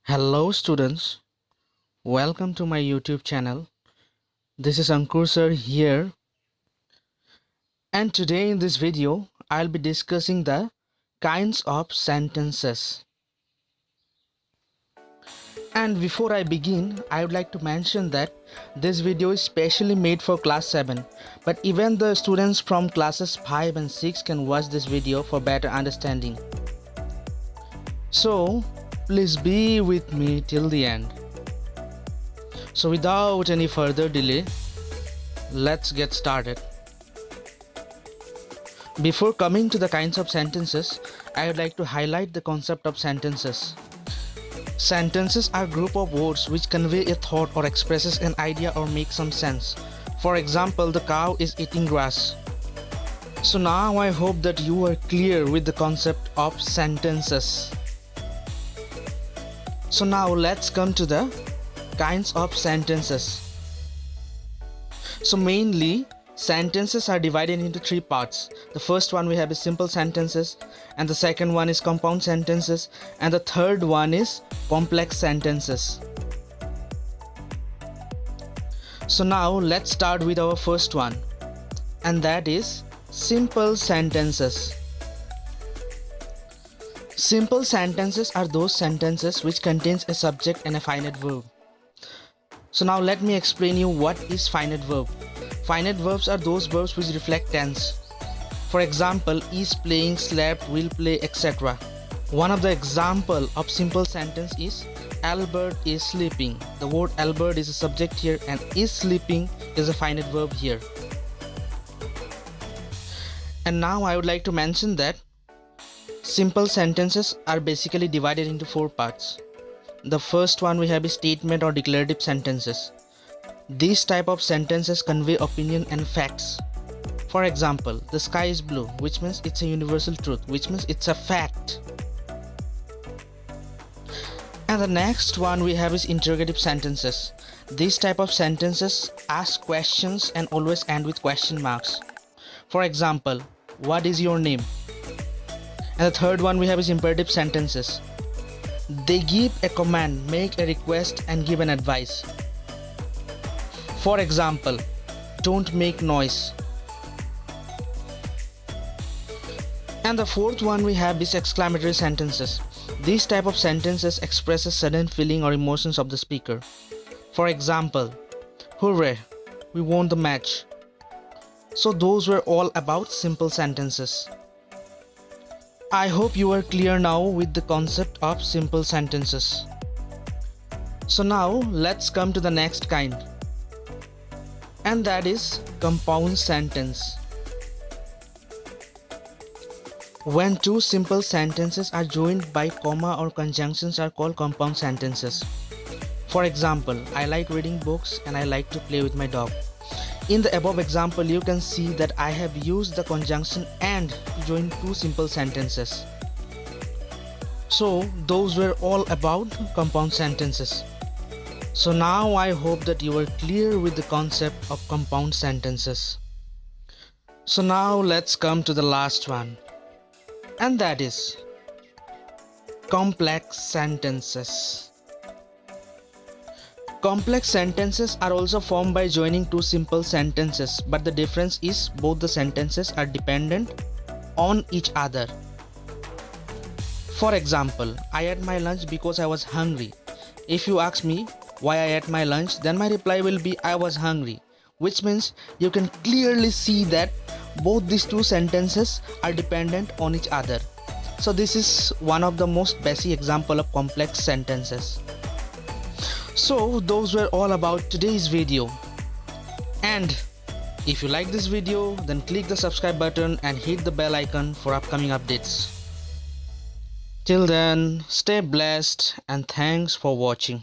Hello students, welcome to my YouTube channel. This is Ankur sir here, and today in this video I'll be discussing the kinds of sentences. And before I begin, I would like to mention that this video is specially made for class 7, but even the students from classes 5 and 6 can watch this video for better understanding. So please be with me till the end. So without any further delay, let's get started. Before coming to the kinds of sentences, I would like to highlight the concept of sentences. Sentences are a group of words which convey a thought or expresses an idea or make some sense. For example, the cow is eating grass. So now I hope that you are clear with the concept of sentences. So now let's come to the kinds of sentences. So mainly sentences are divided into three parts. The first one we have is simple sentences, and the second one is compound sentences, and the third one is complex sentences. So now let's start with our first one, and that is simple sentences. Simple sentences are those sentences which contains a subject and a finite verb. So now let me explain you what is finite verb. Finite verbs are those verbs which reflect tense. For example, is playing, slept, will play, etc. One of the example of simple sentence is Albert is sleeping. The word Albert is a subject here and is sleeping is a finite verb here. And now I would like to mention that simple sentences are basically divided into four parts. The first one we have is statement or declarative sentences. These type of sentences convey opinion and facts. For example, the sky is blue, which means it's a universal truth, which means it's a fact. And the next one we have is interrogative sentences. These type of sentences ask questions and always end with question marks. For example, what is your name? And the third one we have is imperative sentences. They give a command, make a request, and give an advice. For example, don't make noise. And the fourth one we have is exclamatory sentences. These type of sentences express a sudden feeling or emotions of the speaker. For example, hooray, we won the match. So those were all about simple sentences. I hope you are clear now with the concept of simple sentences. So now let's come to the next kind, and that is compound sentence. When two simple sentences are joined by comma or conjunctions are called compound sentences. For example, I like reading books and I like to play with my dog. In the above example, you can see that I have used the conjunction and to join two simple sentences. So those were all about compound sentences. So now I hope that you are clear with the concept of compound sentences. So now let's come to the last one, and that is complex sentences. Complex sentences are also formed by joining two simple sentences, but the difference is both the sentences are dependent on each other. For example, I ate my lunch because I was hungry. If you ask me why I ate my lunch, then my reply will be I was hungry, which means you can clearly see that both these two sentences are dependent on each other. So this is one of the most basic example of complex sentences. So those were all about today's video, and if you like this video, then click the subscribe button and hit the bell icon for upcoming updates. Till then, stay blessed and thanks for watching.